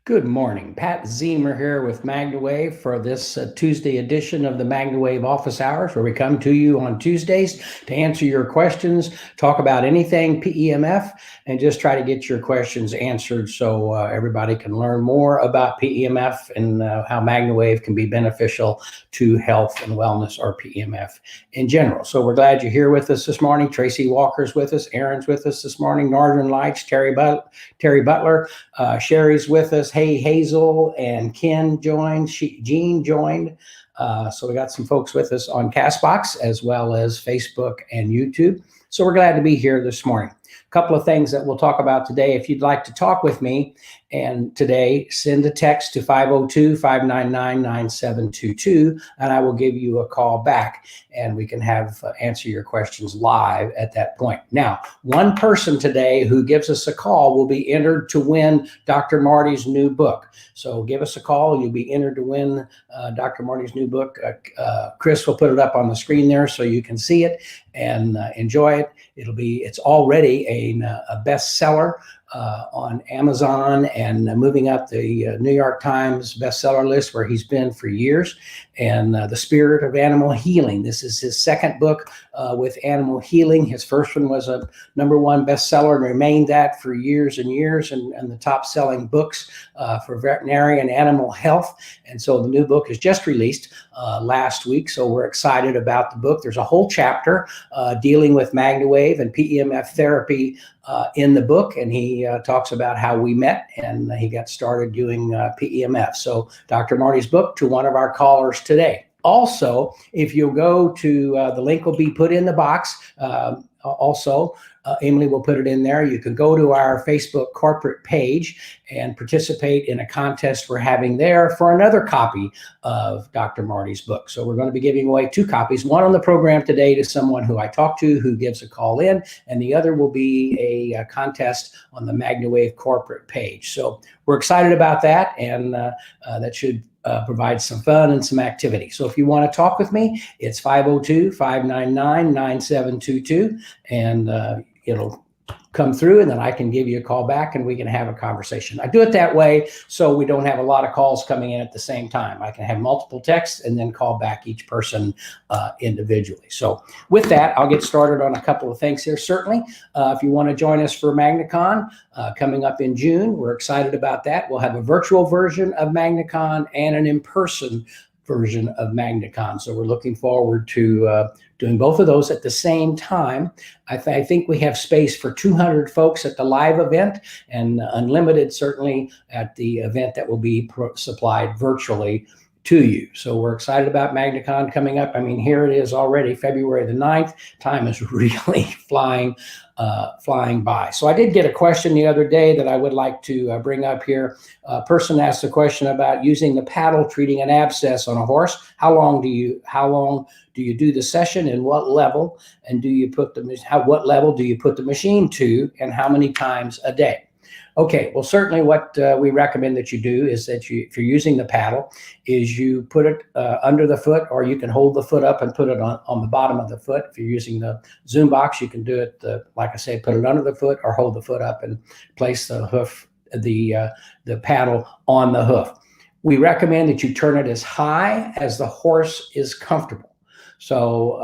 Good morning. Pat Zemer here with MagnaWave for this Tuesday edition of the MagnaWave office hours, where we come to you on Tuesdays to answer your questions, talk about anything PEMF, and just try to get your questions answered so everybody can learn more about PEMF and how MagnaWave can be beneficial to health and wellness, or PEMF in general. So we're glad you're here with us this morning. Tracy Walker's with us. Aaron's with us this morning. Northern Lights, Terry Butler. Sherry's with us. Hey, Hazel and Ken joined. Jean joined. So we got some folks with us on CastBox as well as Facebook and YouTube. So we're glad to be here this morning. A couple of things that we'll talk about today. If you'd like to talk with me and today, send a text to 502-599-9722, and I will give you a call back, and we can have answer your questions live at that point. Now, one person today who gives us a call will be entered to win Dr. Marty's new book. So give us a call. You'll be entered to win Dr. Marty's new book. Chris will put it up on the screen there so you can see it and enjoy it. It's already a bestseller on Amazon and moving up the New York Times bestseller list, where he's been for years. And The Spirit of Animal Healing. This is his second book with animal healing. His first one was a #1 bestseller and remained that for years and years, and the top selling books for veterinary and animal health. And so the new book is just released last week. So we're excited about the book. There's a whole chapter dealing with MagnaWave and PEMF therapy in the book, and he talks about how we met and he got started doing PEMF. So Dr. Marty's book to one of our callers today. Also, if you'll go to the link will be put in the box. Emily will put it in there. You can go to our Facebook corporate page and participate in a contest we're having there for another copy of Dr. Marty's book. So we're going to be giving away 2 copies, one on the program today to someone who I talked to who gives a call in, and the other will be a contest on the MagnaWave corporate page. So we're excited about that, and that should provide some fun and some activity. So if you want to talk with me, it's 502-599-9722, and it'll come through, and then I can give you a call back and we can have a conversation. I do it that way so we don't have a lot of calls coming in at the same time. I can have multiple texts and then call back each person individually. So with that, I'll get started on a couple of things here. Certainly, if you want to join us for MagnaCon coming up in June, we're excited about that. We'll have a virtual version of MagnaCon and an in-person version of MagnaCon. So we're looking forward to doing both of those at the same time. I think we have space for 200 folks at the live event, and unlimited certainly at the event that will be supplied virtually to you. So we're excited about MagnaCon coming up. I mean, here it is already, February the 9th. Time is really flying by. So I did get a question the other day that I would like to bring up here. A person asked a question about using the paddle treating an abscess on a horse. How long do you do the session, and what level? And what level do you put the machine to, and how many times a day? Okay, well, certainly what we recommend that you do is that if you're using the paddle, is you put it under the foot, or you can hold the foot up and put it on the bottom of the foot. If you're using the Zoom box, you can do it, like I say, put it under the foot or hold the foot up and place the hoof, the paddle on the hoof. We recommend that you turn it as high as the horse is comfortable. So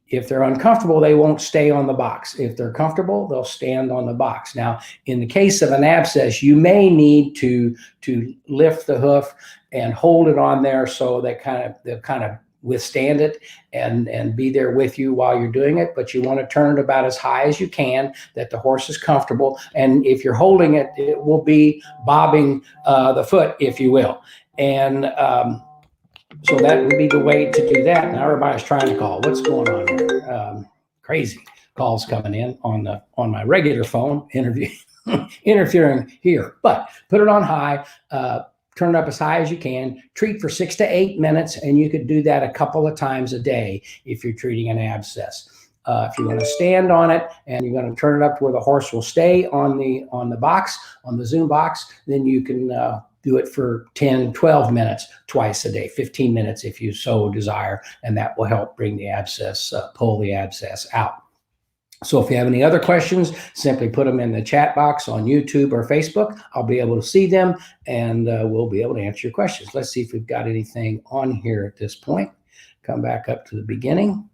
if they're uncomfortable, they won't stay on the box. If they're comfortable, they'll stand on the box. Now, in the case of an abscess, you may need to lift the hoof and hold it on there so they'll kind of withstand it and be there with you while you're doing it. But you want to turn it about as high as you can, that the horse is comfortable. And if you're holding it, it will be bobbing the foot, if you will. And so that would be the way to do that. Now everybody's trying to call. What's going on here? Crazy calls coming in on my regular phone, interfering here. But put it on high, turn it up as high as you can, treat for 6 to 8 minutes, and you could do that a couple of times a day if you're treating an abscess. If you're going to stand on it and you're going to turn it up to where the horse will stay on the box, on the Zoom box, then you can do it for 10, 12 minutes twice a day, 15 minutes if you so desire, and that will help bring the abscess, pull the abscess out. So if you have any other questions, simply put them in the chat box on YouTube or Facebook. I'll be able to see them, and we'll be able to answer your questions. Let's see if we've got anything on here at this point. Come back up to the beginning.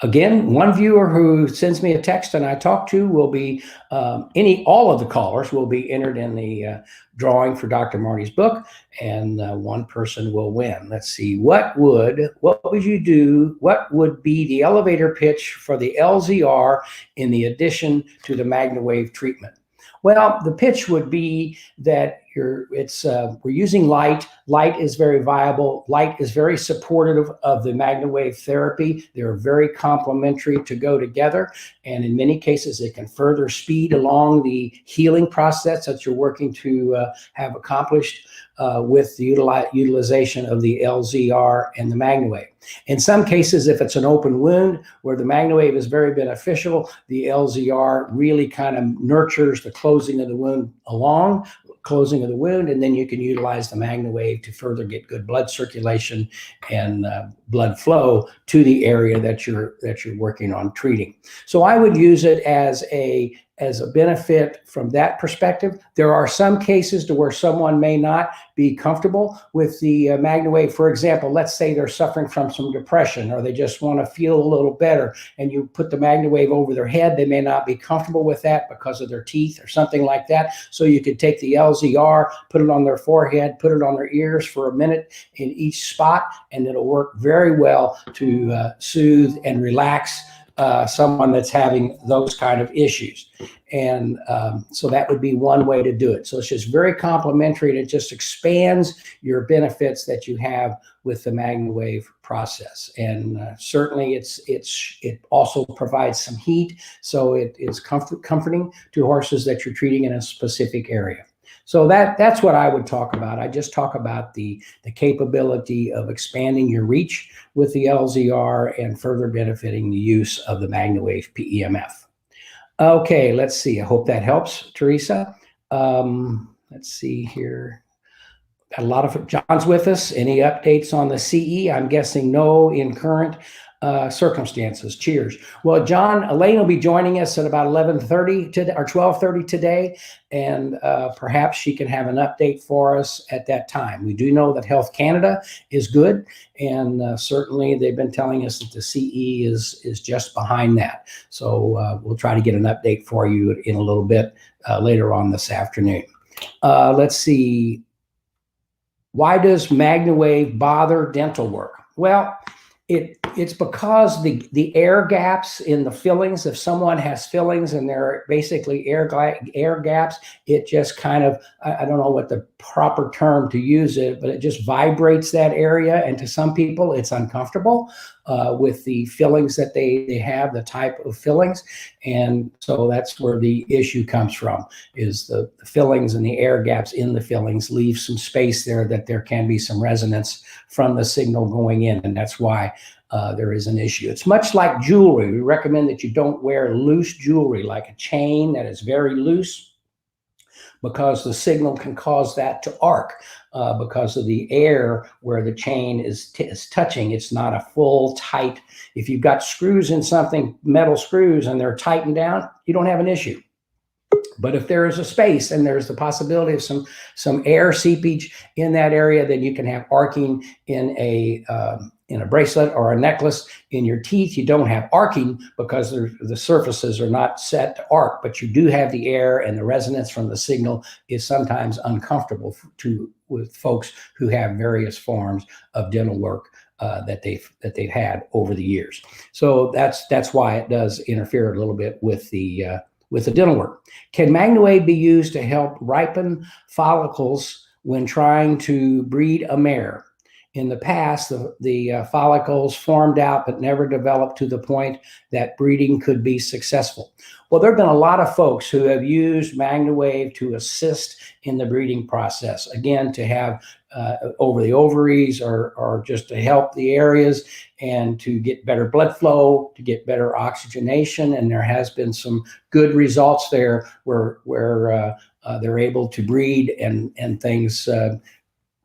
Again, one viewer who sends me a text and I talk to will be all of the callers will be entered in the drawing for Dr. Marty's book, and one person will win. Let's see, what would you do? What would be the elevator pitch for the LZR in the addition to the MagnaWave treatment? Well, the pitch would be that we're using light. Light is very viable. Light is very supportive of the MagnaWave therapy. They're very complementary to go together. And in many cases, it can further speed along the healing process that you're working to have accomplished with the utilization of the LZR and the MagnaWave. In some cases, if it's an open wound where the MagnaWave is very beneficial, the LZR really kind of nurtures the closing of the wound and then you can utilize the MagnaWave to further get good blood circulation and blood flow to the area that you're working on treating. So I would use it as a benefit from that perspective. There are some cases to where someone may not be comfortable with the MagnaWave. For example, let's say they're suffering from some depression or they just want to feel a little better, and you put the MagnaWave over their head. They may not be comfortable with that because of their teeth or something like that. So you could take the LZR, put it on their forehead, put it on their ears for a minute in each spot, and it'll work very well to soothe and relax someone that's having those kind of issues. And so that would be one way to do it. So it's just very complementary, and it just expands your benefits that you have with the MagnaWave process. And certainly it also provides some heat, so it is comforting to horses that you're treating in a specific area. So that's what I would talk about. I just talk about the capability of expanding your reach with the LZR and further benefiting the use of the MagnaWave PEMF. Okay, let's see. I hope that helps, Teresa. Let's see here. Got a lot of John's with us. Any updates on the CE? I'm guessing no in current circumstances. Cheers. Well, John, Elaine will be joining us at about 11:30 today or 12:30 today, and perhaps she can have an update for us at that time. We do know that Health Canada is good, and certainly they've been telling us that the CE is just behind that. So we'll try to get an update for you in a little bit later on this afternoon. Let's see. Why does MagnaWave bother dental work? Well, it's because the air gaps in the fillings, if someone has fillings and they're basically air gaps, it just kind of, I don't know what the proper term to use it, but it just vibrates that area. And to some people, it's uncomfortable with the fillings that they have, the type of fillings. And so that's where the issue comes from, is the fillings and the air gaps in the fillings leave some space there that there can be some resonance from the signal going in. And that's why there is an issue. It's much like jewelry. We recommend that you don't wear loose jewelry, like a chain that is very loose, because the signal can cause that to arc because of the air where the chain is touching. It's not a full tight. If you've got screws in something, metal screws, and they're tightened down, you don't have an issue. But if there is a space and there's the possibility of some air seepage in that area, then you can have arcing in a bracelet or a necklace. In your teeth, you don't have arcing because the surfaces are not set to arc, but you do have the air, and the resonance from the signal is sometimes uncomfortable with folks who have various forms of dental work that they've had over the years. So that's why it does interfere a little bit with the dental work. Can MagnaWave be used to help ripen follicles when trying to breed a mare? In the past, the follicles formed out but never developed to the point that breeding could be successful. Well, there have been a lot of folks who have used MagnaWave to assist in the breeding process, again, to have over the ovaries or just to help the areas and to get better blood flow, to get better oxygenation. And there has been some good results there where they're able to breed and things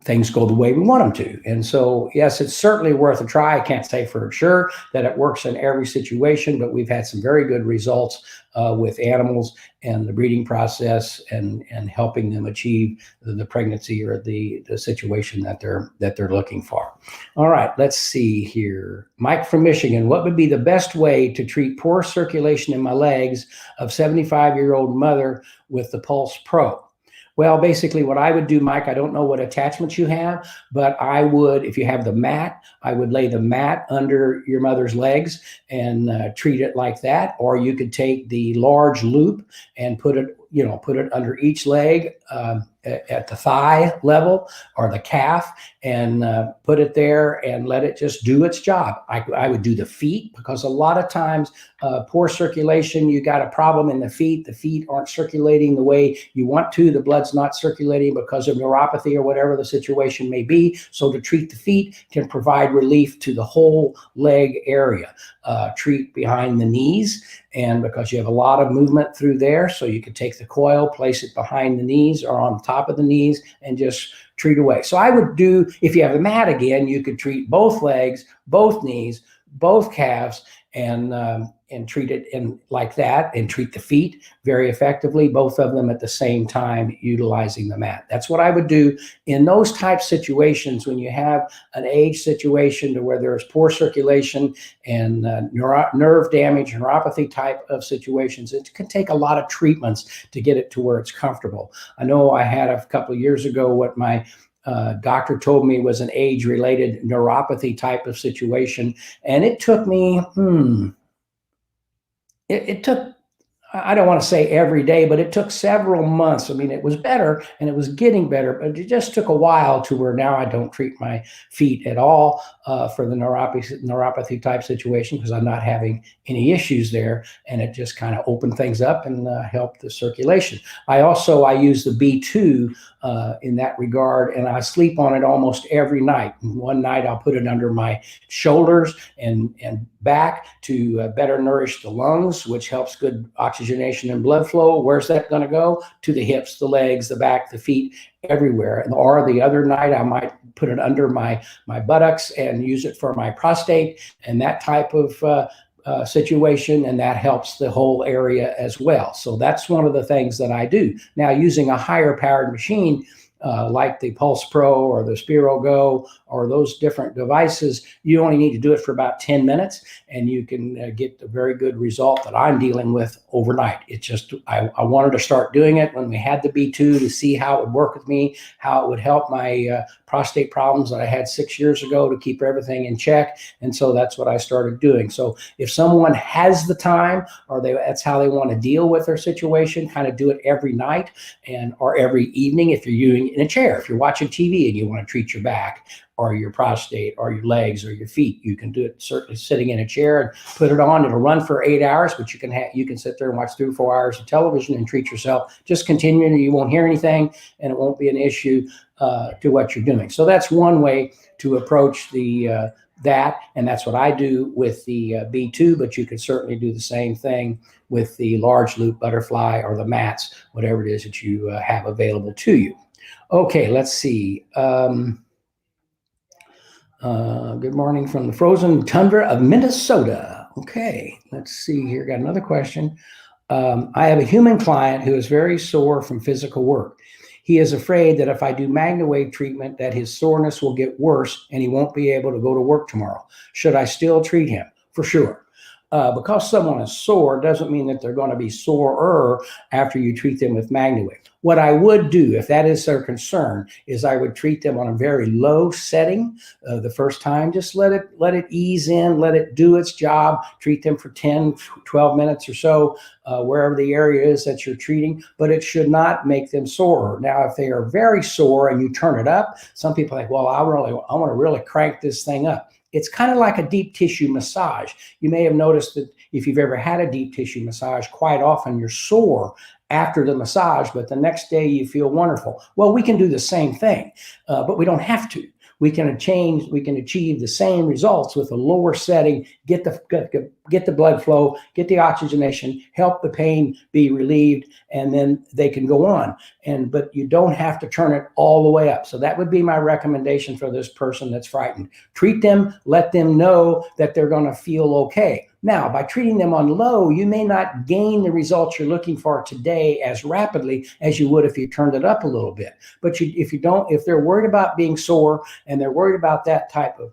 things go the way we want them to. And so, yes, it's certainly worth a try. I can't say for sure that it works in every situation, but we've had some very good results with animals and the breeding process and helping them achieve the pregnancy or the situation that they're looking for. All right, let's see here. Mike from Michigan, what would be the best way to treat poor circulation in my legs of 75-year-old mother with the Pulse Pro? Well, basically what I would do, Mike, I don't know what attachments you have, but I would, if you have the mat, I would lay the mat under your mother's legs and treat it like that. Or you could take the large loop and put it under each leg at the thigh level or the calf and put it there and let it just do its job. I would do the feet because a lot of times poor circulation, you got a problem in the feet. The feet aren't circulating the way you want to. The blood's not circulating because of neuropathy or whatever the situation may be. So to treat the feet can provide relief to the whole leg area. Treat behind the knees, and because you have a lot of movement through there, so you can take the coil, place it behind the knees or on top of the knees and just treat away. So I would do, if you have the mat again, you could treat both legs, both knees, both calves, and treat it in like that, and treat the feet very effectively, both of them at the same time, utilizing the mat. That's what I would do in those type situations when you have an age situation to where there's poor circulation and nerve damage, neuropathy type of situations. It can take a lot of treatments to get it to where it's comfortable. I know I had a couple of years ago what my doctor told me was an age-related neuropathy type of situation, and it took me, it took, I don't want to say every day, but it took several months. I mean, it was better and it was getting better, but it just took a while to where now I don't treat my feet at all for the neuropathy type situation because I'm not having any issues there, and it just kind of opened things up and helped the circulation. I use the B2 in that regard, and I sleep on it almost every night. One night I'll put it under my shoulders and back to better nourish the lungs, which helps good oxygenation and blood flow. Where's that going to go? To the hips, the legs, the back, the feet, everywhere. Or the other night I might put it under my buttocks and use it for my prostate and that type of situation, and that helps the whole area as well. So that's one of the things that I do. Now, using a higher powered machine like the Pulse Pro or the SpiroGo or those different devices, you only need to do it for about 10 minutes and you can get a very good result that I'm dealing with overnight. It's just, I wanted to start doing it when we had the B2 to see how it would work with me, how it would help my prostate problems that I had 6 years ago to keep everything in check. And so that's what I started doing. So if someone has the time or that's how they want to deal with their situation, kind of do it every night or every evening. If you're using in a chair, if you're watching TV and you want to treat your back or your prostate or your legs or your feet, you can do it certainly sitting in a chair and put it on. It'll run for 8 hours, but you can sit there and watch 3 or 4 hours of television and treat yourself. Just continuing, you won't hear anything and it won't be an issue to what you're doing. So that's one way to approach that, and that's what I do with the B2, but you could certainly do the same thing with the large loop butterfly or the mats, whatever it is that you have available to you. Okay, let's see. Good morning from the frozen tundra of Minnesota. Okay, let's see here. Got another question. I have a human client who is very sore from physical work. He is afraid that if I do MagnaWave treatment, that his soreness will get worse and he won't be able to go to work tomorrow. Should I still treat him? For sure. Because someone is sore doesn't mean that they're going to be sorer after you treat them with MagnaWave. What I would do, if that is their concern, is I would treat them on a very low setting the first time. Just let it ease in, let it do its job. Treat them for 10, 12 minutes or so, wherever the area is that you're treating, but it should not make them sore. Now, if they are very sore and you turn it up, some people think, well, I want to really crank this thing up. It's kind of like a deep tissue massage. You may have noticed that if you've ever had a deep tissue massage, quite often you're sore after the massage, but the next day you feel wonderful. Well, we can do the same thing, but we don't have to. we can achieve the same results with a lower setting, get the blood flow, get the oxygenation, help the pain be relieved, and then they can go on. But you don't have to turn it all the way up. So that would be my recommendation for this person that's frightened. Treat them, let them know that they're going to feel okay. Now, by treating them on low, you may not gain the results you're looking for today as rapidly as you would if you turned it up a little bit. But if they're worried about being sore and they're worried about that type of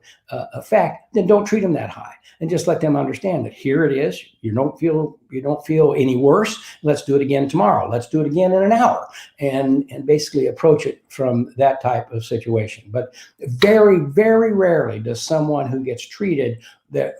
effect, then don't treat them that high, and just let them understand that here it is. You don't feel any worse. Let's do it again tomorrow. Let's do it again in an hour, and basically approach it from that type of situation. But very, very rarely does someone who gets treated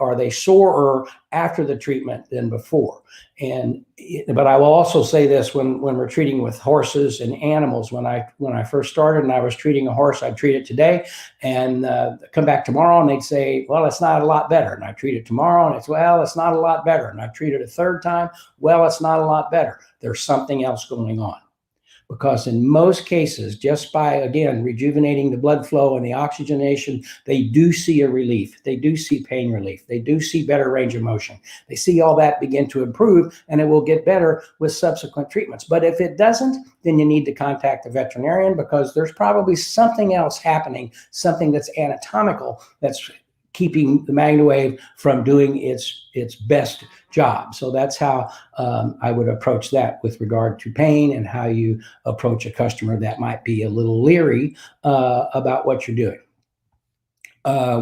are they sorer after the treatment than before. But I will also say this: when we're treating with horses and animals, when I first started and I was treating a horse, I'd treat it today and come back tomorrow and they'd say, well, it's not a lot better. And I treat it tomorrow and it's, well, it's not a lot better. And I treat it a third time, well, it's not a lot better. There's something else going on. Because in most cases, just by, again, rejuvenating the blood flow and the oxygenation, they do see a relief. They do see pain relief. They do see better range of motion. They see all that begin to improve, and it will get better with subsequent treatments. But if it doesn't, then you need to contact the veterinarian, because there's probably something else happening, something that's anatomical, that's keeping the MagnaWave from doing its best job. So that's how I would approach that with regard to pain, and how you approach a customer that might be a little leery about what you're doing.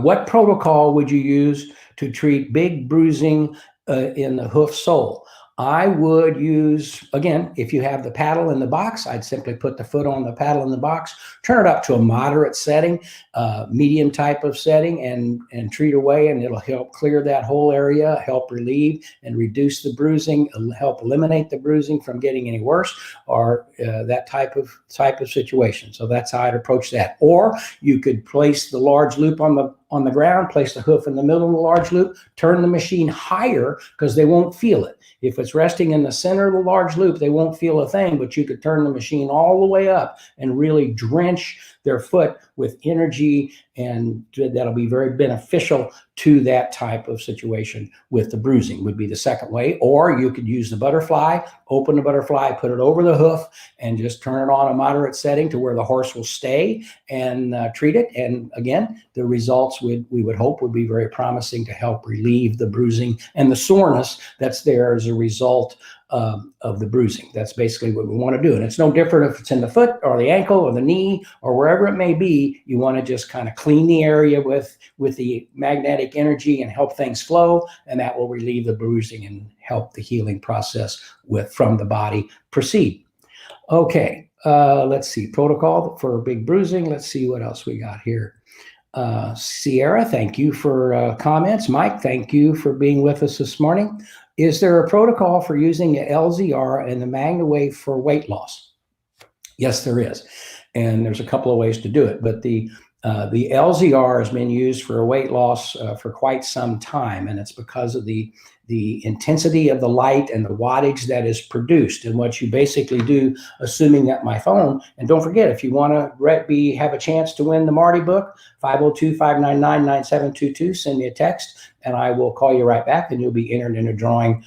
What protocol would you use to treat big bruising in the hoof sole? I would use, again, if you have the paddle in the box, I'd simply put the foot on the paddle in the box, turn it up to a moderate setting, medium type of setting, and treat away, and it'll help clear that whole area, help relieve and reduce the bruising, help eliminate the bruising from getting any worse, or that type of situation. So that's how I'd approach that. Or you could place the large loop on the ground, place the hoof in the middle of the large loop, turn the machine higher, because they won't feel it. If it's resting in the center of the large loop, they won't feel a thing, but you could turn the machine all the way up and really drench their foot with energy, and that'll be very beneficial to that type of situation with the bruising, would be the second way. Or you could use the butterfly, open the butterfly, put it over the hoof, and just turn it on a moderate setting to where the horse will stay, and treat it. And again, the results we would hope would be very promising to help relieve the bruising and the soreness that's there as a result of the bruising. That's basically what we want to do. And it's no different if it's in the foot or the ankle or the knee or wherever it may be. You want to just kind of clean the area with the magnetic energy and help things flow, and that will relieve the bruising and help the healing process from the body proceed. Okay, let's see. Protocol for big bruising. Let's see what else we got here. Sierra, thank you for comments. Mike, thank you for being with us this morning. Is there a protocol for using the LZR and the MagnaWave for weight loss? Yes, there is. And there's a couple of ways to do it. But the LZR has been used for weight loss for quite some time. And it's because of the intensity of the light and the wattage that is produced. And what you basically do, assuming that my phone, and don't forget, if you want to have a chance to win the Marty book, 502-599-9722, send me a text and I will call you right back, and you'll be entered in a drawing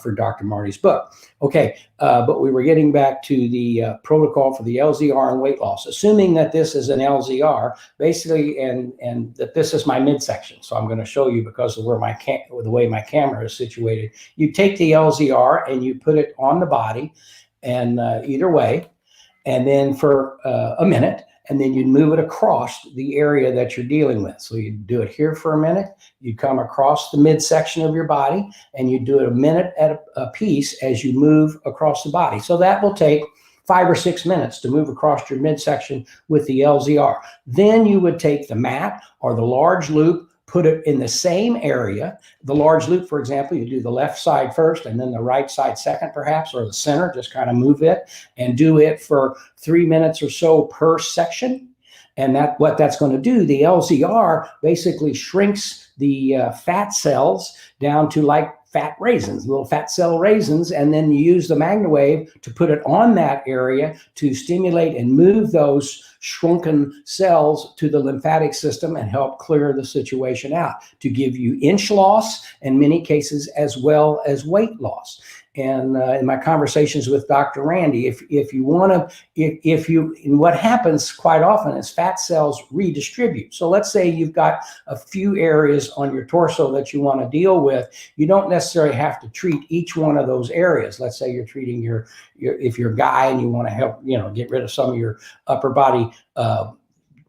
for Dr. Marty's book. Okay, but we were getting back to the protocol for the LZR and weight loss. Assuming that this is an LZR, basically, and that this is my midsection. So I'm going to show you, because of where the way my camera is situated. You take the LZR and you put it on the body, and either way, and then for a minute, and then you'd move it across the area that you're dealing with. So you do it here for a minute, you come across the midsection of your body, and you do it a minute at a piece as you move across the body. So that will take 5 or 6 minutes to move across your midsection with the LZR. Then you would take the mat or the large loop, put it in the same area. The large loop, for example, you do the left side first and then the right side second, perhaps, or the center, just kind of move it and do it for 3 minutes or so per section. And what that's going to do, the LZR basically shrinks the fat cells down to like fat raisins, little fat cell raisins, and then you use the MagnaWave to put it on that area to stimulate and move those shrunken cells to the lymphatic system and help clear the situation out, to give you inch loss in many cases as well as weight loss. And in my conversations with Dr. Randy, if you want to, what happens quite often is fat cells redistribute. So let's say you've got a few areas on your torso that you want to deal with. You don't necessarily have to treat each one of those areas. Let's say you're treating if you're a guy and you want to help, get rid of some of your upper body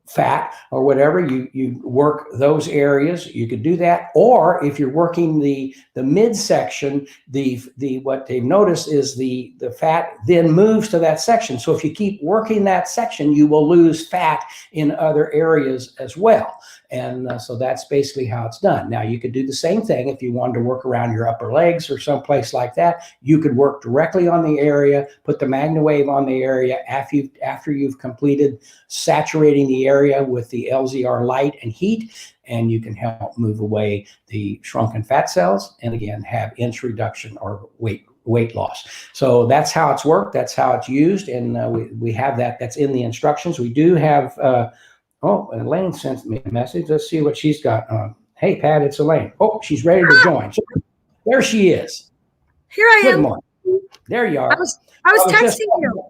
fat or whatever, you work those areas. You could do that. Or if you're working the midsection, what they've noticed is the fat then moves to that section. So if you keep working that section, you will lose fat in other areas as well. And so that's basically how it's done. Now, you could do the same thing if you wanted to work around your upper legs or someplace like that. You could work directly on the area, put the MagnaWave on the area after you've completed saturating the area with the LZR light and heat, and you can help move away the shrunken fat cells and again have inch reduction or weight loss. So that's how it's worked. That's how it's used, and we have that. That's in the instructions. We do have. Elaine sent me a message. Let's see what she's got on. Hey, Pat, it's Elaine. Oh, she's ready to join. So, there she is. Here I am. Good morning. There you are. I was texting you.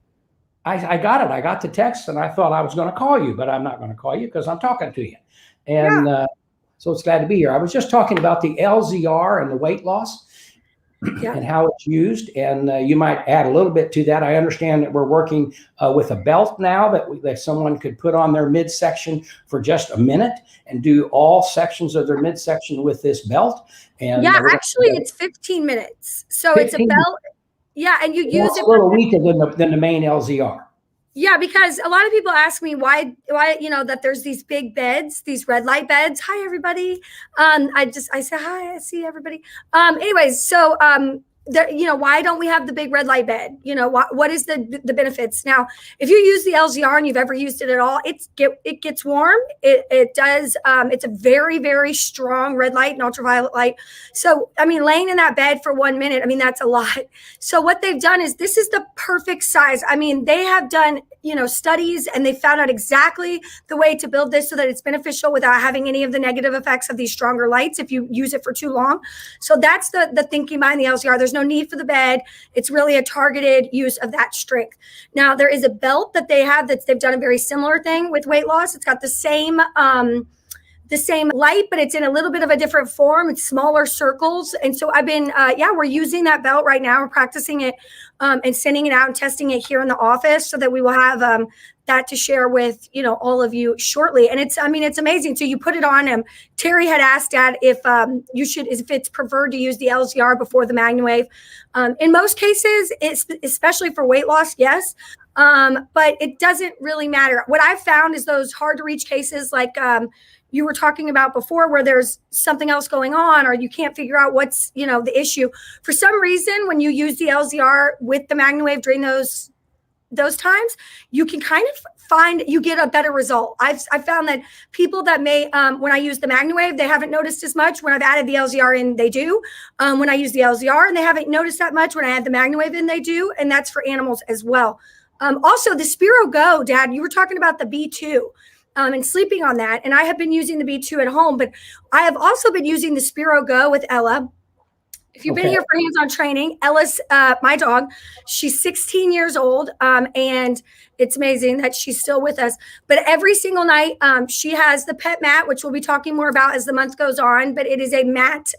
I got it. I got the text, and I thought I was going to call you, but I'm not going to call you because I'm talking to you. And so it's glad to be here. I was just talking about the LZR and the weight loss. Yeah. And how it's used, and you might add a little bit to that. I understand that we're working with a belt now that someone could put on their midsection for just a minute and do all sections of their midsection with this belt. And actually, it's 15 minutes. So 15 it's a belt. Yeah, and you use it a little weaker than the main LZR. Yeah, because a lot of people ask me why that there's these big beds, these red light beds. Hi, everybody. I say hi. I see everybody. Anyways, so why don't we have the big red light bed? What is the benefits? Now, if you use the LZR and you've ever used it at all, it gets warm. It does. It's a very, very strong red light and ultraviolet light. So, laying in that bed for 1 minute, that's a lot. So what they've done is this is the perfect size. They have done, studies, and they found out exactly the way to build this so that it's beneficial without having any of the negative effects of these stronger lights if you use it for too long. So that's the thinking behind the LZR. There's no need for the bed. It's really a targeted use of that strength. Now, there is a belt that they have they've done a very similar thing with weight loss. It's got the same light, but it's in a little bit of a different form. It's smaller circles. And so I've been, we're using that belt right now. We're practicing it and sending it out and testing it here in the office so that we will have that to share with, all of you shortly. And it's amazing. So you put it on. Terry had asked Dad if it's preferred to use the LZR before the MagnaWave. In most cases, especially for weight loss, yes. But it doesn't really matter. What I've found is those hard to reach cases like, you were talking about before where there's something else going on or you can't figure out what's, the issue. For some reason, when you use the LZR with the MagnaWave during those times, you can kind of you get a better result. I've found that people that may, when I use the MagnaWave, they haven't noticed as much. When I've added the LZR in, they do. When I use the LZR and they haven't noticed that much, when I add the MagnaWave in, they do. And that's for animals as well. Also, the SpiroGo, Dad, you were talking about the B2. And sleeping on that. And I have been using the B2 at home, but I have also been using the SpiroGo with Ella. If you've been here for hands-on training, Ella's my dog. She's 16 years old, and it's amazing that she's still with us. But every single night, she has the pet mat, which we'll be talking more about as the month goes on. But it is a mat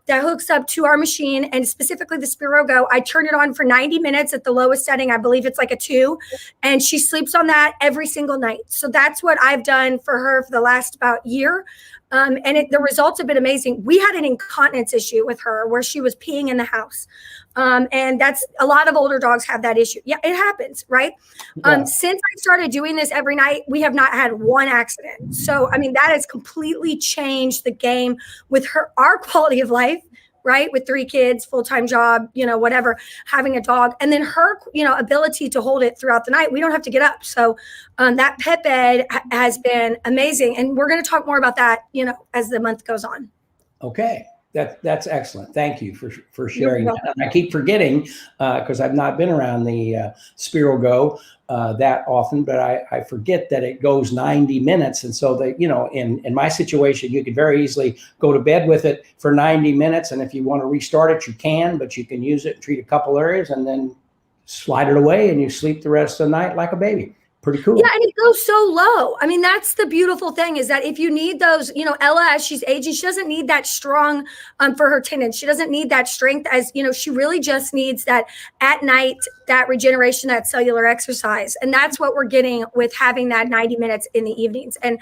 that hooks up to our machine, and specifically the SpiroGo. I turn it on for 90 minutes at the lowest setting. I believe it's like a 2, and she sleeps on that every single night. So that's what I've done for her for the last about year. And the results have been amazing. We had an incontinence issue with her where she was peeing in the house. And that's a lot of older dogs have that issue. Yeah, it happens, right? Yeah. Since I started doing this every night, we have not had one accident. So, that has completely changed the game with our quality of life, right? With 3 kids, full-time job, whatever, having a dog, and then her, ability to hold it throughout the night. We don't have to get up. So that pet bed has been amazing. And we're going to talk more about that, as the month goes on. Okay. That's excellent. Thank you for You're sharing that. welcome. And I keep forgetting because I've not been around the SpiroGo that often, but I forget that it goes 90 minutes. And so that, in my situation, you could very easily go to bed with it for 90 minutes. And if you want to restart it, you can, but you can use it and treat a couple areas and then slide it away and you sleep the rest of the night like a baby. Pretty cool. Yeah, and it goes so low. I mean, that's the beautiful thing is that if you need those, Ella, as she's aging, she doesn't need that strong for her tendons. She doesn't need that strength as, she really just needs that at night, that regeneration, that cellular exercise. And that's what we're getting with having that 90 minutes in the evenings. And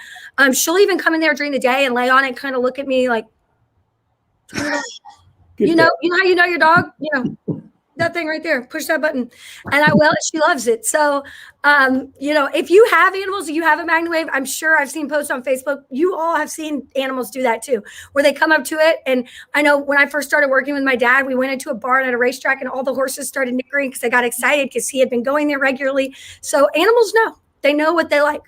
she'll even come in there during the day and lay on it, kind of look at me like, you know how you know your dog, that thing right there, push that button. And she loves it. So, if you have animals, you have a MagnaWave, I'm sure I've seen posts on Facebook. You all have seen animals do that too, where they come up to it. And I know when I first started working with my dad, we went into a barn at a racetrack and all the horses started nickering because they got excited because he had been going there regularly. So animals they know what they like.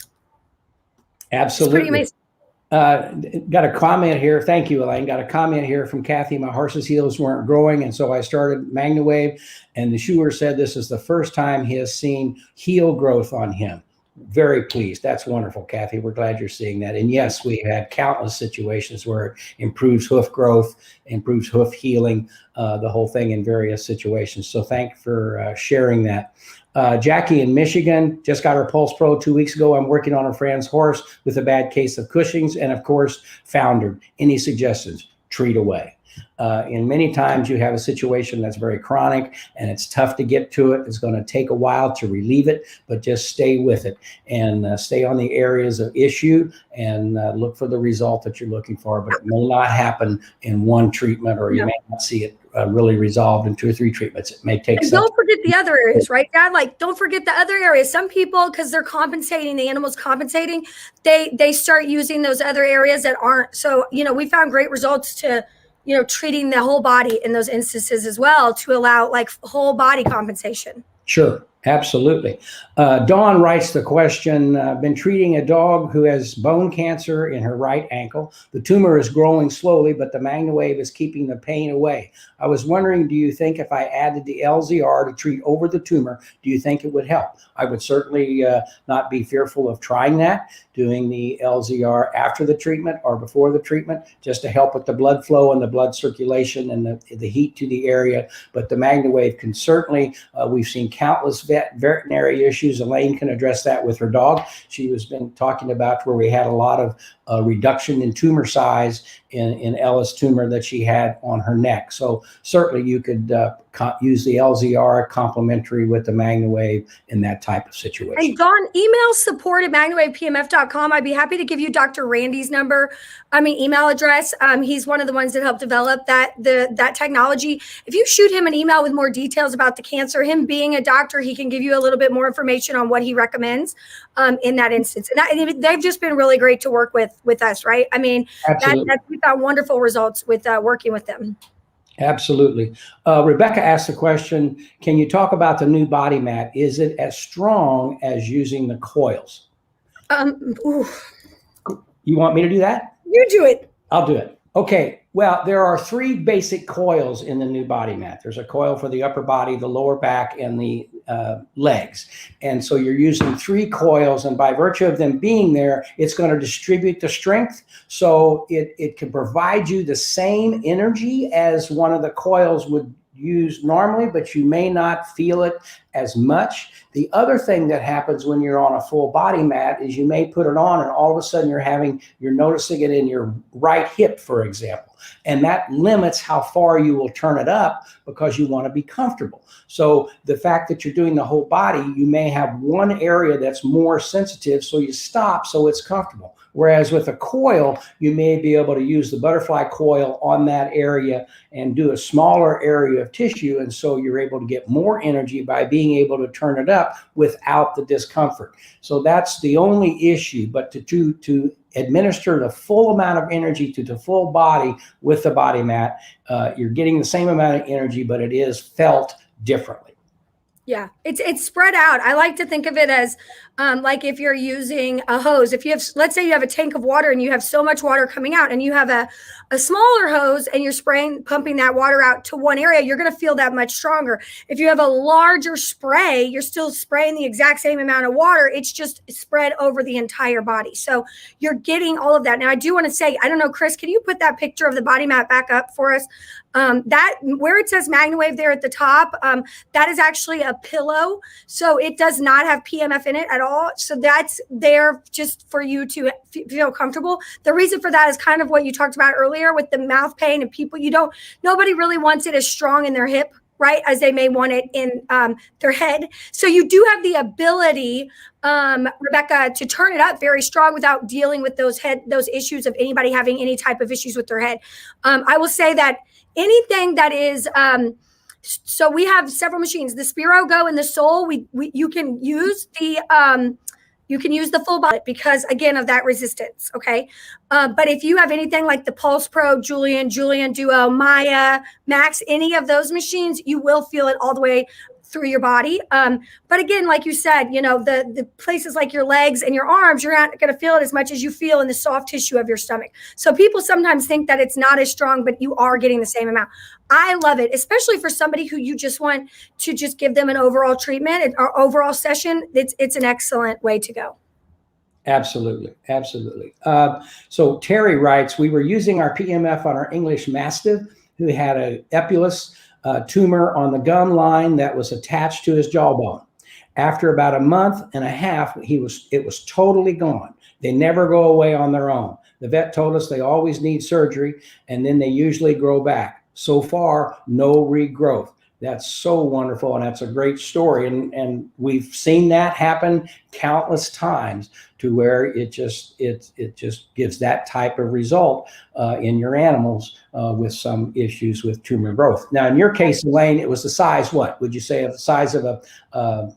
Absolutely. It's pretty amazing. Got a comment here. Thank you, Elaine. Got a comment here from Kathy. My horse's heels weren't growing, and so I started MagnaWave. And the shoer said this is the first time he has seen heel growth on him. Very pleased. That's wonderful, Kathy. We're glad you're seeing that. And yes, we had countless situations where it improves hoof growth, improves hoof healing, the whole thing in various situations. So thank you for sharing that. Jackie in Michigan just got her Pulse Pro 2 weeks ago. I'm working on a friend's horse with a bad case of Cushings and, of course, foundered. Any suggestions? Treat away. And many times you have a situation that's very chronic and it's tough to get to it. It's going to take a while to relieve it, but just stay with it and stay on the areas of issue and look for the result that you're looking for. But it may not happen in one treatment, or you may not see it really resolved in 2 or 3 treatments. It may take some. Don't forget the other areas, right, Dad? Like, don't forget the other areas. Some people, because they're compensating, the animal's compensating, they start using those other areas that aren't. So, we found great results to treating the whole body in those instances as well to allow like whole body compensation. Sure. Absolutely. Dawn writes the question, been treating a dog who has bone cancer in her right ankle. The tumor is growing slowly, but the MagnaWave is keeping the pain away. I was wondering, do you think if I added the LZR to treat over the tumor, do you think it would help? I would certainly not be fearful of trying that, doing the LZR after the treatment or before the treatment, just to help with the blood flow and the blood circulation and the heat to the area. But the MagnaWave can certainly, we've seen countless veterinary issues. Elaine can address that with her dog. She has been talking about where we had a lot of reduction in tumor size in Ella's tumor that she had on her neck. So certainly you could use the LZR complementary with the MagnaWave in that type of situation. And Dawn, email support@magnawavepmf.com. I'd be happy to give you Dr. Randy's email address. He's one of the ones that helped develop that technology. If you shoot him an email with more details about the cancer, him being a doctor, he can give you a little bit more information on what he recommends in that instance. And they've just been really great to work with us, right? I mean, we found wonderful results with working with them. Absolutely. Rebecca asked the question, can you talk about the new body mat? Is it as strong as using the coils? You want me to do that? You do it. I'll do it. Okay. Well, there are 3 basic coils in the new body mat. There's a coil for the upper body, the lower back, and the legs. And so you're using 3 coils, and by virtue of them being there, it's going to distribute the strength. So it can provide you the same energy as one of the coils would use normally, but you may not feel it as much. The other thing that happens when you're on a full body mat is you may put it on and all of a sudden you're noticing it in your right hip, for example. And that limits how far you will turn it up because you want to be comfortable. So the fact that you're doing the whole body, you may have one area that's more sensitive, so you stop so it's comfortable. Whereas with a coil, you may be able to use the butterfly coil on that area and do a smaller area of tissue. And so you're able to get more energy by being able to turn it up without the discomfort. So that's the only issue. But to administer the full amount of energy to the full body with the body mat, you're getting the same amount of energy, but it is felt differently. Yeah, it's spread out. I like to think of it as like if you're using a hose. If you have, let's say you have a tank of water and you have so much water coming out, and you have a smaller hose and you're pumping that water out to one area, you're going to feel that much stronger. If you have a larger spray, you're still spraying the exact same amount of water. It's just spread over the entire body. So you're getting all of that. Now, I do want to say, I don't know, Chris, can you put that picture of the body mat back up for us? That where it says MagnaWave there at the top, that is actually a pillow. So it does not have PMF in it at all. So that's there just for you to feel comfortable. The reason for that is kind of what you talked about earlier with the mouth pain and people, nobody really wants it as strong in their hip, right, as they may want it in their head. So you do have the ability, Rebecca, to turn it up very strong without dealing with those issues of anybody having any type of issues with their head. I will say that anything that is, so we have several machines, the SpiroGo and the Soul, you can use the full body because, again, of that resistance, okay? But if you have anything like the Pulse Pro, Julian Duo, Maya, Max, any of those machines, you will feel it all the way through your body. But again, like you said, the places like your legs and your arms, you're not going to feel it as much as you feel in the soft tissue of your stomach. So people sometimes think that it's not as strong, but you are getting the same amount. I love it, especially for somebody who you just want to just give them an overall treatment or overall session. It's an excellent way to go. Absolutely. Absolutely. So Terry writes, we were using our PMF on our English Mastiff who had an epulous tumor on the gum line that was attached to his jawbone. After about a month and a half, it was totally gone. They never go away on their own. The vet told us they always need surgery, and then they usually grow back. So far, no regrowth. That's so wonderful, and that's a great story. And we've seen that happen countless times to where it just gives that type of result in your animals with some issues with tumor growth. Now, in your case, Elaine, it was the size. What would you say of the size of a?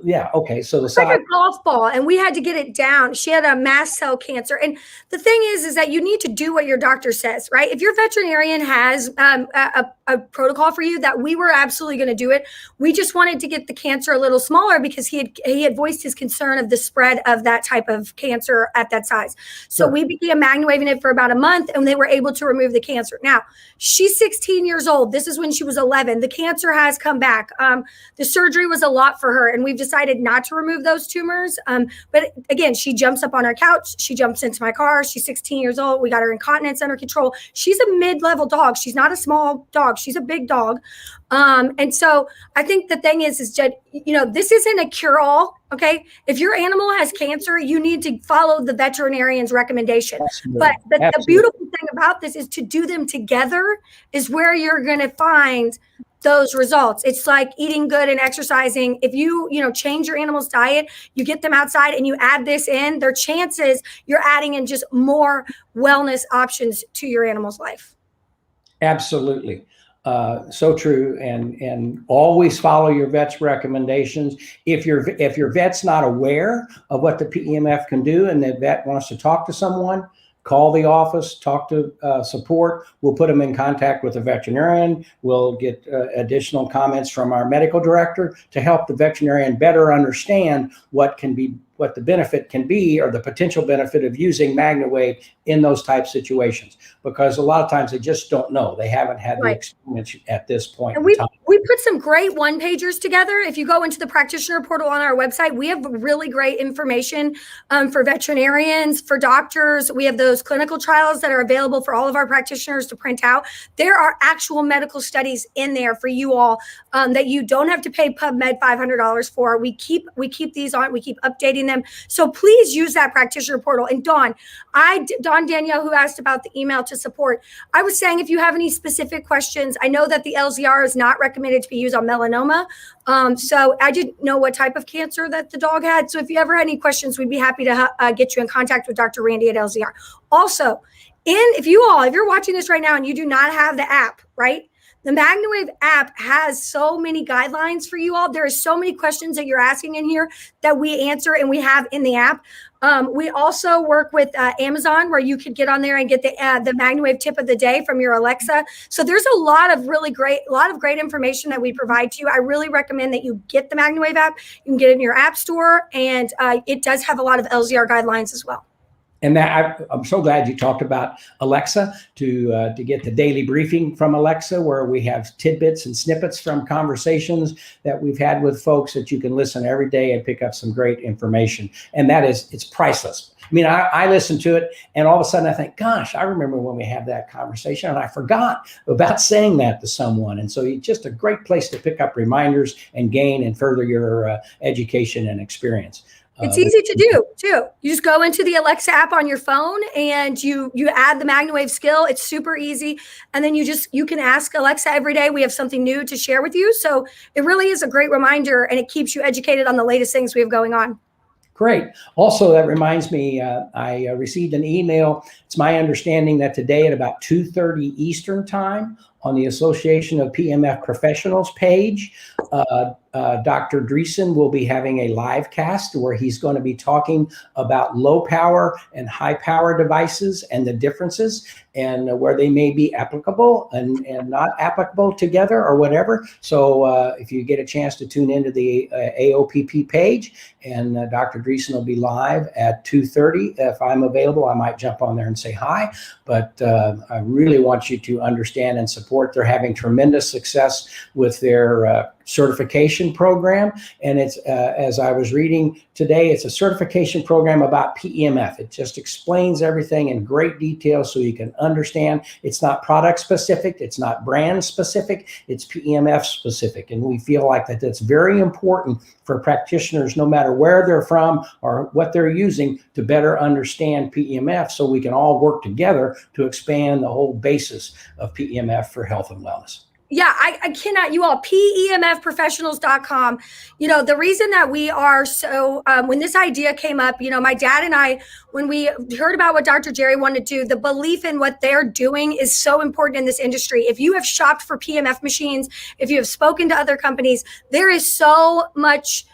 Yeah. Okay. So the size, like a golf ball, and we had to get it down. She had a mast cell cancer. And the thing is that you need to do what your doctor says, right? If your veterinarian has a protocol for you, that we were absolutely going to do it. We just wanted to get the cancer a little smaller because he had voiced his concern of the spread of that type of cancer at that size. So we began MagnaWaving it for about a month, and they were able to remove the cancer. Now, she's 16 years old. This is when she was 11. The cancer has come back. The surgery was a lot for her, and we've decided not to remove those tumors. But again, she jumps up on our couch. She jumps into my car. She's 16 years old. We got her incontinence under control. She's a mid-level dog. She's not a small dog. She's a big dog. And so I think the thing is that, this isn't a cure-all. Okay. If your animal has cancer, you need to follow the veterinarian's recommendation. Absolutely. But the beautiful thing about this is to do them together is where you're going to find those results. It's like eating good and exercising. If you change your animal's diet, you get them outside and you add this in, their chances you're adding in just more wellness options to your animal's life. Absolutely. So true. And always follow your vet's recommendations. If your vet's not aware of what the PEMF can do and the vet wants to talk to someone, call the office, talk to support. We'll put them in contact with a veterinarian. We'll get additional comments from our medical director to help the veterinarian better understand what the benefit can be, or the potential benefit of using MagnaWave in those type situations, because a lot of times they just don't know. They haven't had the experience at this point. And we put some great one-pagers together. If you go into the practitioner portal on our website, we have really great information for veterinarians, for doctors. We have those clinical trials that are available for all of our practitioners to print out. There are actual medical studies in there for you all that you don't have to pay PubMed $500 for. We keep these on. We keep updating them. So please use that practitioner portal. And Dawn Danielle, who asked about the email to support, I was saying, if you have any specific questions, I know that the LZR is not recommended to be used on melanoma. So I didn't know what type of cancer that the dog had. So if you ever had any questions, we'd be happy to get you in contact with Dr. Randy at LZR. Also, if you're watching this right now and you do not have the app, right? The MagnaWave app has so many guidelines for you all. There are so many questions that you're asking in here that we answer and we have in the app. We also work with Amazon, where you could get on there and get the MagnaWave tip of the day from your Alexa. So there's a lot of great information that we provide to you. I really recommend that you get the MagnaWave app. You can get it in your app store, and it does have a lot of LZR guidelines as well. And that I'm so glad you talked about Alexa to get the daily briefing from Alexa, where we have tidbits and snippets from conversations that we've had with folks that you can listen every day and pick up some great information. And it's priceless. I mean, I listen to it and all of a sudden I think, gosh, I remember when we had that conversation and I forgot about saying that to someone. And so it's just a great place to pick up reminders and gain and further your education and experience. It's easy to do too. You just go into the Alexa app on your phone and you add the MagnaWave skill. It's super easy. And then you can ask Alexa every day. We have something new to share with you. So it really is a great reminder, and it keeps you educated on the latest things we have going on. Great. Also, that reminds me, I received an email. It's my understanding that today at about 2:30 Eastern time on the Association of PMF Professionals page, Dr. Dreesen will be having a live cast where he's going to be talking about low power and high power devices and the differences and where they may be applicable and not applicable together or whatever. So if you get a chance to tune into the AOPP page, and Dr. Dreesen will be live at 2:30. If I'm available, I might jump on there and say hi. But I really want you to understand and support. They're having tremendous success with their certification program. And it's, as I was reading today, it's a certification program about PEMF. It just explains everything in great detail so you can understand. It's not product specific. It's not brand specific. It's PEMF specific. And we feel like that's very important for practitioners, no matter where they're from or what they're using, to better understand PEMF so we can all work together to expand the whole basis of PEMF for health and wellness. Yeah, I cannot, you all, PEMFprofessionals.com. You know, the reason that we are so, when this idea came up, you know, my dad and I, when we heard about what Dr. Jerry wanted to do, the belief in what they're doing is so important in this industry. If you have shopped for PMF machines, if you have spoken to other companies, there is so much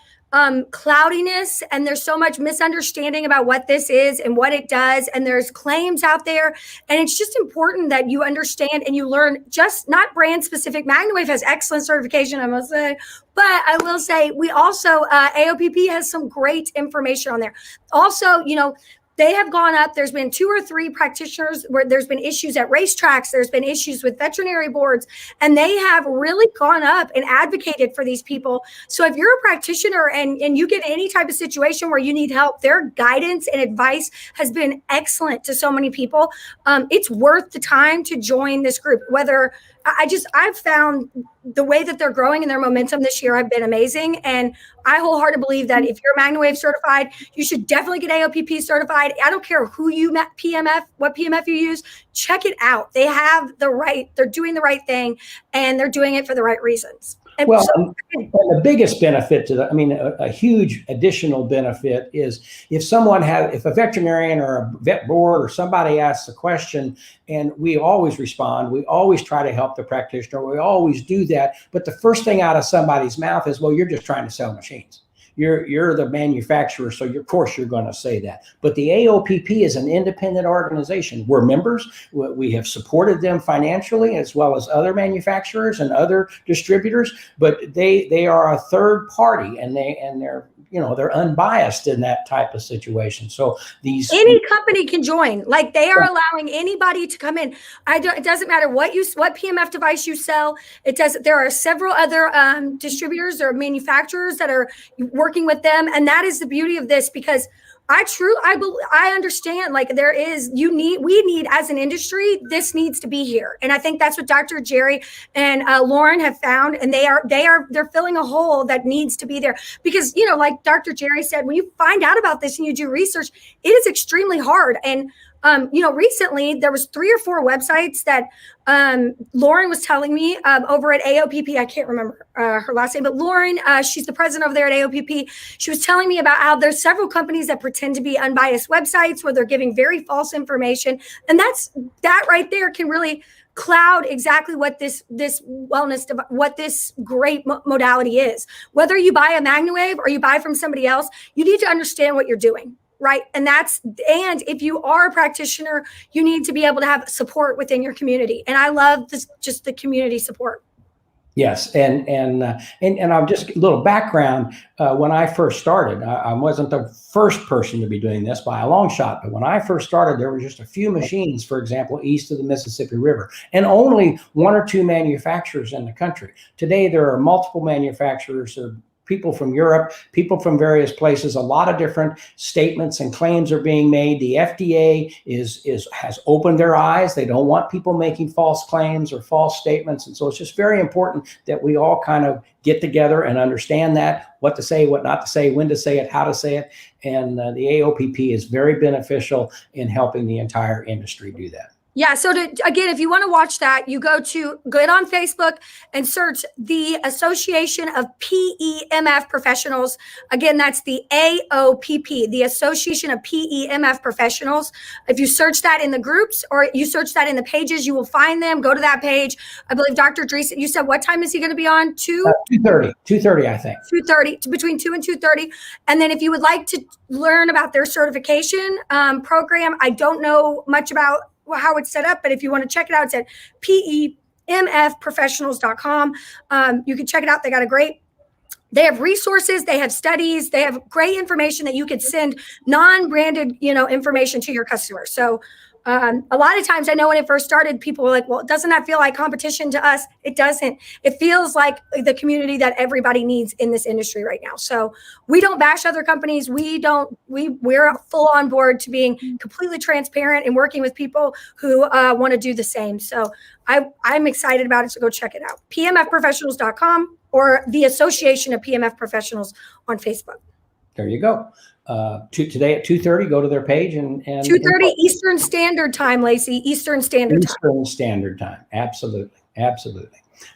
cloudiness, and there's so much misunderstanding about what this is and what it does, and there's claims out there, and it's just important that you understand and you learn, just not brand specific. MagnaWave has excellent certification, I must say, but I will say we also AOPP has some great information on there. Also, you know, they have gone up. There's been 2 or 3 practitioners where there's been issues at racetracks. There's been issues with veterinary boards, and they have really gone up and advocated for these people. So if you're a practitioner and you get any type of situation where you need help, their guidance and advice has been excellent to so many people. It's worth the time to join this group. Whether I've found the way that they're growing and their momentum this year have been amazing. And I wholeheartedly believe that if you're MagnaWave certified, you should definitely get AOPP certified. I don't care who you PMF, what PMF you use, check it out. They have they're doing the right thing, and they're doing it for the right reasons. And well, and the biggest benefit to a huge additional benefit is if a veterinarian or a vet board or somebody asks a question, and we always respond, we always try to help the practitioner, we always do that. But the first thing out of somebody's mouth is, well, you're just trying to sell machines. You're the manufacturer, so of course you're going to say that. But the AOPP is an independent organization. We're members. We have supported them financially, as well as other manufacturers and other distributors. But they are a third party, and they're unbiased in that type of situation. So any company can join. Like, they are allowing anybody to come in. It doesn't matter what PMF device you sell. There are several other distributors or manufacturers that are working with them, and that is the beauty of this, because I understand, like, we need as an industry, this needs to be here. And I think that's what Dr. Jerry and Lauren have found. And they're filling a hole that needs to be there, because, you know, like Dr. Jerry said, when you find out about this and you do research, it is extremely hard. And recently there was 3 or 4 websites that Lauren was telling me over at AOPP. I can't remember her last name, but Lauren, she's the president over there at AOPP. She was telling me about how there's several companies that pretend to be unbiased websites where they're giving very false information. And that right there can really cloud exactly what this wellness, what this great modality is. Whether you buy a MagnaWave or you buy from somebody else, you need to understand what you're doing. Right. And if you are a practitioner, you need to be able to have support within your community. And I love this, just the community support. Yes, and I'm just a little background. When I first started, I wasn't the first person to be doing this by a long shot. But when I first started, there were just a few machines, for example, east of the Mississippi River, and only 1 or 2 manufacturers in the country. Today, there are multiple manufacturers. People from Europe, people from various places, a lot of different statements and claims are being made. The FDA has opened their eyes. They don't want people making false claims or false statements. And so it's just very important that we all kind of get together and understand that, what to say, what not to say, when to say it, how to say it. And the AOPP is very beneficial in helping the entire industry do that. Yeah. So again, if you want to watch that, you get on Facebook and search the Association of PEMF Professionals. Again, that's the AOPP, the Association of PEMF Professionals. If you search that in the groups or you search that in the pages, you will find them. Go to that page. I believe Dr. Dreesen, you said what time is he going to be on? 2:30, I think. 2:30, between 2 and 2:30. And then if you would like to learn about their certification program, I don't know much about how it's set up, but if you want to check it out, it's at PEMFprofessionals.com. You can check it out. They have resources, they have studies, they have great information that you could send non-branded, information to your customers. So a lot of times I know when it first started, people were like, well, doesn't that feel like competition to us? It doesn't. It feels like the community that everybody needs in this industry right now. So we don't bash other companies. We're full on board to being completely transparent and working with people who want to do the same. So I'm excited about it. So go check it out. PMFprofessionals.com or the Association of PMF Professionals on Facebook. There you go. Today at 2:30, go to their page and 2:30 Eastern Standard Time, Lacey. Eastern Standard Time. Absolutely.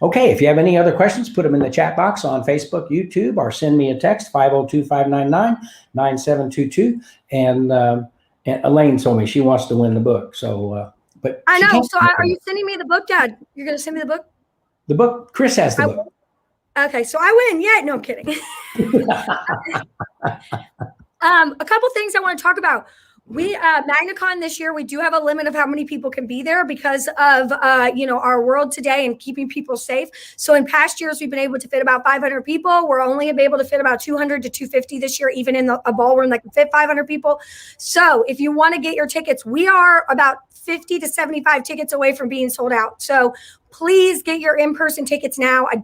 Okay. If you have any other questions, put them in the chat box on Facebook, YouTube, or send me a text 502-599-9722. And Elaine told me she wants to win the book. So, but I know. So are you sending me the book, Dad? You're going to send me the book? The book. Chris has the book. Okay. So I win. Yeah. No, I'm kidding. A couple things I want to talk about. We MagnaCon this year, we do have a limit of how many people can be there because of our world today and keeping people safe. So in past years, we've been able to fit about 500 people. We're only able to fit about 200 to 250 this year, even in a ballroom that can fit 500 people. So if you want to get your tickets, we are about 50 to 75 tickets away from being sold out. So please get your in-person tickets now. A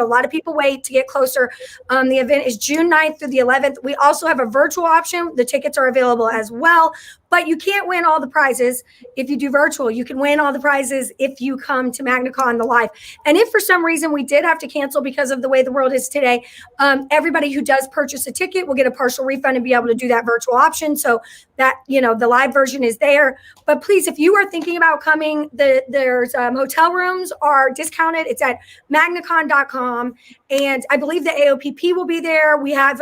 lot of people wait to get closer. The event is June 9th through the 11th. We also have a virtual option. The tickets are available as well, but you can't win all the prizes if you do virtual. You can win all the prizes if you come to MagnaCon the live. And if for some reason we did have to cancel because of the way the world is today, everybody who does purchase a ticket will get a partial refund and be able to do that virtual option. So that, the live version is there. But please, if you are thinking about coming, there's hotel rooms are discounted. It's at MagnaCon.com. And I believe the AOPP will be there. We have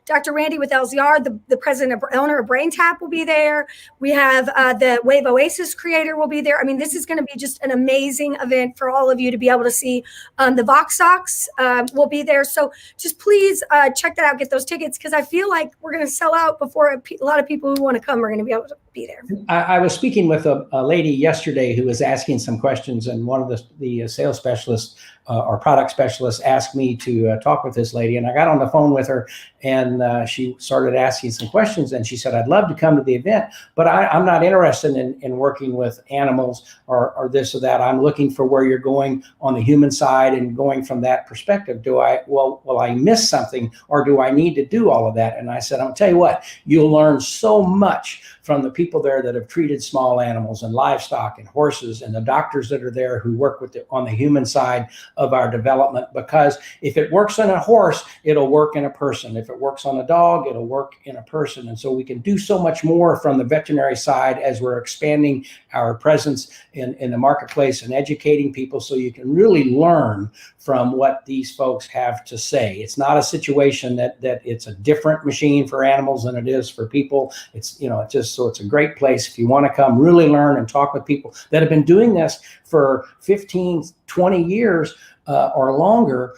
Dr. Randy with LZR, the president owner of BrainTap will be there. We have the Wave Oasis creator will be there. I mean, this is going to be just an amazing event for all of you to be able to see. The Vox Sox will be there. So just please check that out, get those tickets, because I feel like we're going to sell out before a lot of people who want to come are going to be able to be there. I was speaking with a lady yesterday who was asking some questions, and one of the sales specialists or product specialists asked me to talk with this lady, and I got on the phone with her, and she started asking some questions, and she said, I'd love to come to the event, but I'm not interested in working with animals or this or that. I'm looking for where you're going on the human side and going from that perspective. Will I miss something, or do I need to do all of that? And I said, I'll tell you what, you'll learn so much from the people there that have treated small animals and livestock and horses, and the doctors that are there who work on the human side of our development, because if it works on a horse, it'll work in a person. If it works on a dog, it'll work in a person. And so we can do so much more from the veterinary side as we're expanding our presence in the marketplace and educating people, so you can really learn from what these folks have to say. It's not a situation that it's a different machine for animals than it is for people. It's just So it's a great place if you want to come really learn and talk with people that have been doing this for 15, 20 years or longer.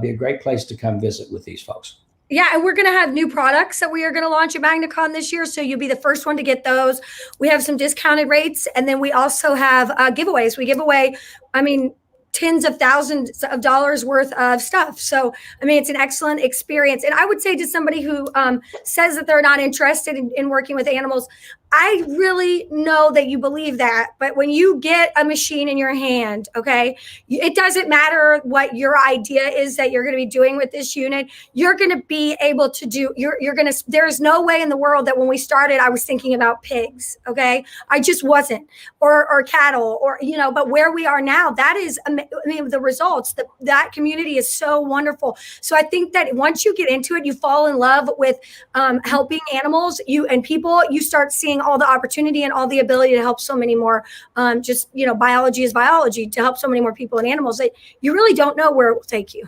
Be a great place to come visit with these folks. Yeah, and we're going to have new products that we are going to launch at MagnaCon this year. So you'll be the first one to get those. We have some discounted rates. And then we also have giveaways. We give away, I mean, tens of thousands of dollars worth of stuff. So, I mean, it's an excellent experience. And I would say to somebody who says that they're not interested in working with animals, I really know that you believe that. But when you get a machine in your hand, okay, it doesn't matter what your idea is that you're going to be doing with this unit. You're going to be able to do, you're going to, there's no way in the world that when we started, I was thinking about pigs. Okay. I just wasn't, or cattle, or, you know, but where we are now, that is, I mean, the results, that community is so wonderful. So I think that once you get into it, you fall in love with helping animals, you start seeing all the opportunity and all the ability to help so many more. Just, you know, biology is biology, to help so many more people and animals that you really don't know where it will take you.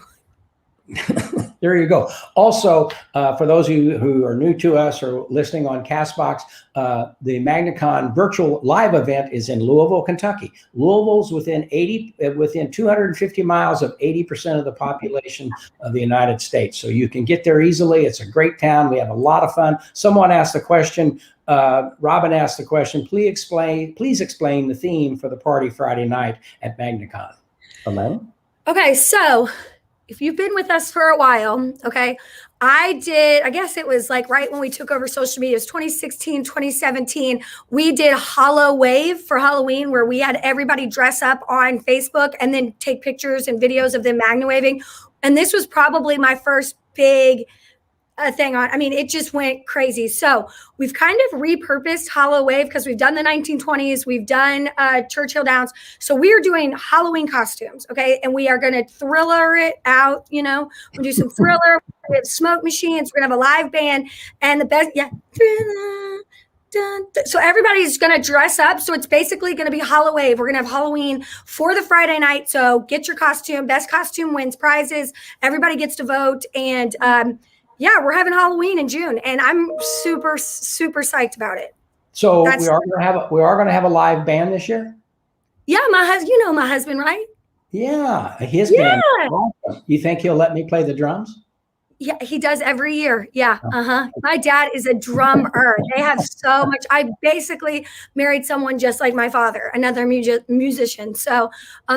There you go. Also, for those of you who are new to us or listening on Castbox, the MagnaCon virtual live event is in Louisville, Kentucky. Louisville's within 250 miles of 80% of the population of the United States. So you can get there easily. It's a great town. We have a lot of fun. Someone asked the question, Robin asked the question, please explain the theme for the party Friday night at MagnaCon. Okay, so if you've been with us for a while, okay, I guess it was like right when we took over social media, it was 2016, 2017, we did MagnaWave for Halloween, where we had everybody dress up on Facebook and then take pictures and videos of them MagnaWaving. And this was probably my first big thing on, I mean, it just went crazy. So we've kind of repurposed MagnaWave because we've done the 1920s, we've done Churchill Downs. So we are doing Halloween costumes, okay? And we are going to thriller it out, you know, we'll do some thriller, we have smoke machines, we're going to have a live band, and the best, yeah. So everybody's going to dress up. So it's basically going to be MagnaWave. We're going to have Halloween for the Friday night. So get your costume, best costume wins prizes. Everybody gets to vote. And yeah, we're having Halloween in June, and I'm super, super psyched about it. So we are going to have a live band this year. Yeah, my husband. You know my husband, right? Yeah, his band. Awesome. You think he'll let me play the drums? Yeah, he does every year. Yeah. My dad is a drummer. They have so much. I basically married someone just like my father, another musician. So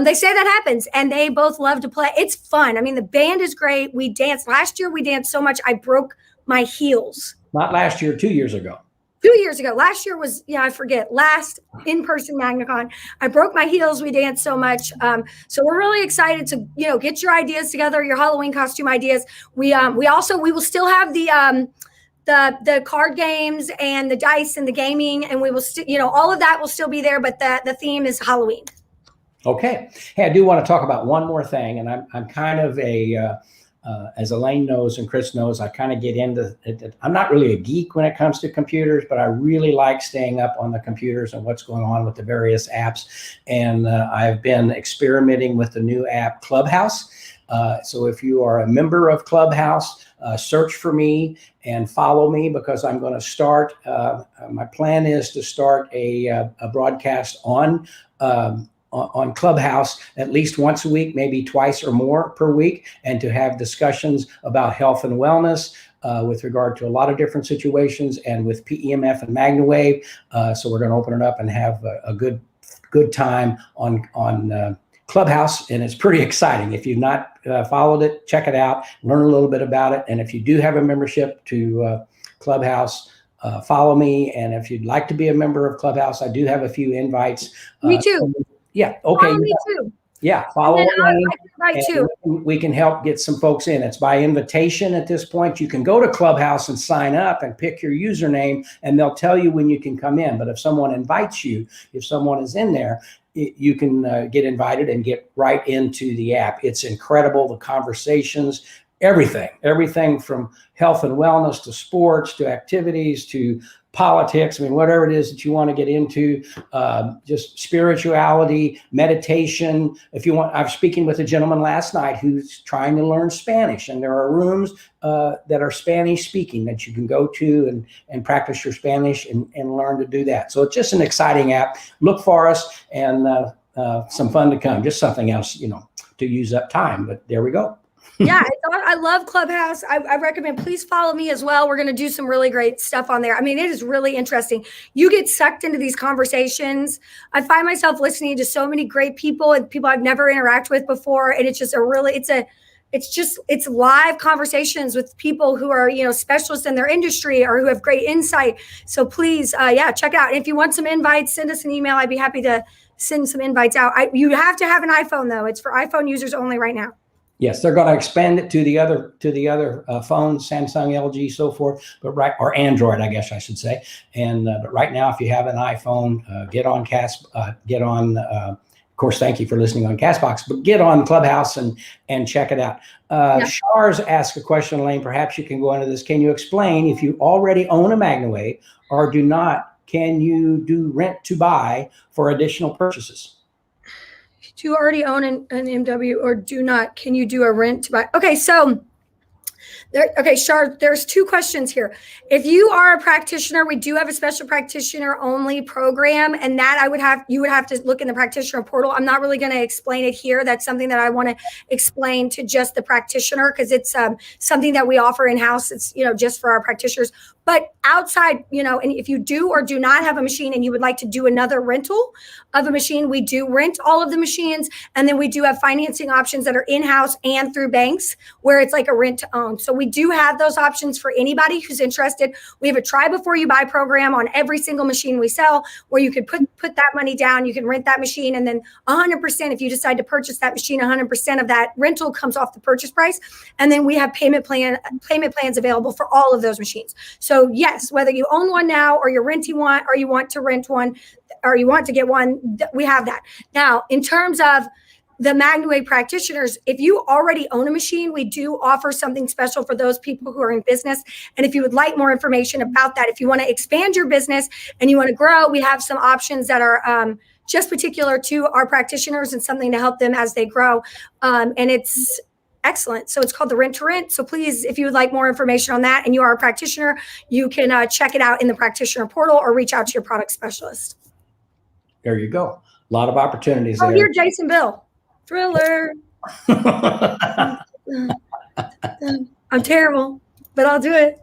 they say that happens, and they both love to play. It's fun. I mean, the band is great. We danced last year. We danced so much I broke my heels. Not last year, 2 years ago. 2 years ago. Last year was, I forget, last in-person MagnaCon. I broke my heels. We danced so much. So we're really excited to, you know, get your ideas together, your Halloween costume ideas. We will still have the card games and the dice and the gaming, and we will still, you know, all of that will still be there, but the theme is Halloween. Okay. Hey, I do want to talk about one more thing, and I'm kind of as Elaine knows and Chris knows, I kind of get into it. I'm not really a geek when it comes to computers, but I really like staying up on the computers and what's going on with the various apps. And I've been experimenting with the new app Clubhouse. So if you are a member of Clubhouse, search for me and follow me, because I'm going to start, my plan is to start a broadcast on Clubhouse at least once a week, maybe twice or more per week, and to have discussions about health and wellness with regard to a lot of different situations, and with PEMF and MagnaWave. So we're going to open it up and have a good time on Clubhouse, and it's pretty exciting. If you've not followed it, check it out, learn a little bit about it. And if you do have a membership to Clubhouse, follow me. And if you'd like to be a member of Clubhouse, I do have a few invites. Me too. Yeah. Okay. Me too. Yeah. Follow me too. We can help get some folks in. It's by invitation at this point. You can go to Clubhouse and sign up and pick your username, and they'll tell you when you can come in. But if someone invites you, if someone is in there, you can get invited and get right into the app. It's incredible. The conversations, everything from health and wellness to sports to activities to politics, I mean, whatever it is that you want to get into, just spirituality, meditation. If you want, I was speaking with a gentleman last night who's trying to learn Spanish, and there are rooms that are Spanish speaking that you can go to and practice your Spanish and learn to do that. So it's just an exciting app. Look for us, and some fun to come. Just something else, to use up time, but there we go. Yeah, I love Clubhouse. I recommend, please follow me as well. We're going to do some really great stuff on there. I mean, it is really interesting. You get sucked into these conversations. I find myself listening to so many great people and people I've never interacted with before. And it's just it's live conversations with people who are, specialists in their industry or who have great insight. So please, check it out. And if you want some invites, send us an email. I'd be happy to send some invites out. You have to have an iPhone though. It's for iPhone users only right now. Yes, they're going to expand it to the other phones, Samsung, LG, so forth, or Android, I guess I should say. And but right now, if you have an iPhone, get on of course, thank you for listening on Castbox, but get on Clubhouse and check it out. Shars asked a question, Elaine. Perhaps you can go into this. Can you explain, if you already own a MagnaWave or do not, can you do rent to buy for additional purchases? Do you already own an MW or do not? Can you do a rent to buy? Okay, so Shar, there's two questions here. If you are a practitioner, we do have a special practitioner only program, and that you would have to look in the practitioner portal. I'm not really going to explain it here. That's something that I want to explain to just the practitioner, because it's something that we offer in-house. It's just for our practitioners. But outside, and if you do or do not have a machine and you would like to do another rental of a machine, we do rent all of the machines. And then we do have financing options that are in-house and through banks where it's like a rent to own. So we do have those options for anybody who's interested. We have a try before you buy program on every single machine we sell, where you could put that money down, you can rent that machine, and then 100%, if you decide to purchase that machine, 100% of that rental comes off the purchase price. And then we have payment plans available for all of those machines. So yes, whether you own one now or you're renting one or you want to rent one or you want to get one, we have that. Now, in terms of the MagnaWave practitioners, if you already own a machine, we do offer something special for those people who are in business. And if you would like more information about that, if you want to expand your business and you want to grow, we have some options that are just particular to our practitioners and something to help them as they grow. And it's excellent. So it's called the Rent to Rent. So please, if you would like more information on that and you are a practitioner, you can check it out in the practitioner portal or reach out to your product specialist. There you go. A lot of opportunities there. Here, Jason Bill. Thriller. I'm terrible, but I'll do it.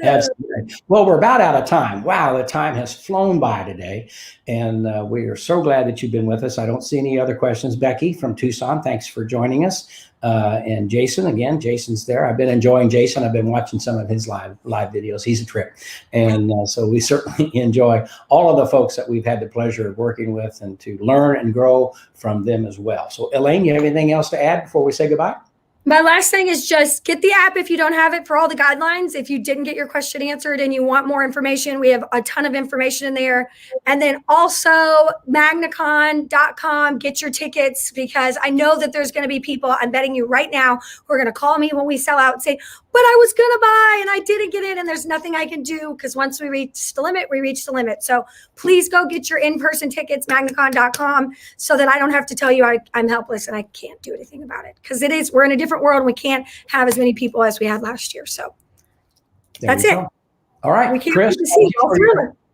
Absolutely. Well, we're about out of time. Wow, the time has flown by today. And we are so glad that you've been with us. I don't see any other questions. Becky from Tucson, thanks for joining us. And Jason, again, Jason's there. I've been enjoying Jason. I've been watching some of his live videos. He's a trip. And so we certainly enjoy all of the folks that we've had the pleasure of working with and to learn and grow from them as well. So Elaine, you have anything else to add before we say goodbye? My last thing is just get the app if you don't have it for all the guidelines. If you didn't get your question answered and you want more information, we have a ton of information in there. And then also MagnaCon.com, get your tickets, because I know that there's going to be people, I'm betting you right now, who are going to call me when we sell out and say, but I was going to buy and I didn't get in and there's nothing I can do, because once we reach the limit, we reach the limit. So please go get your in-person tickets, MagnaCon.com, so that I don't have to tell you I'm helpless and I can't do anything about it, because we're in a different world and we can't have as many people as we had last year. So that's it. All right, we can't Chris.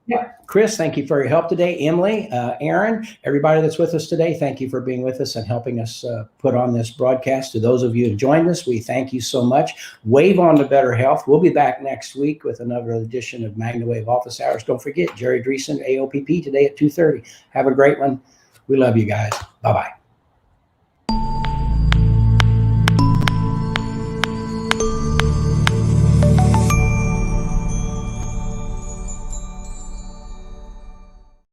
Yeah. Chris, thank you for your help today. Emily, Aaron, everybody that's with us today, thank you for being with us and helping us put on this broadcast. To those of you who joined us, we thank you so much. Wave on to better health. We'll be back next week with another edition of MagnaWave Office Hours. Don't forget, Jerry Dreesen, AOPP, today at 2:30. Have a great one. We love you guys. Bye-bye.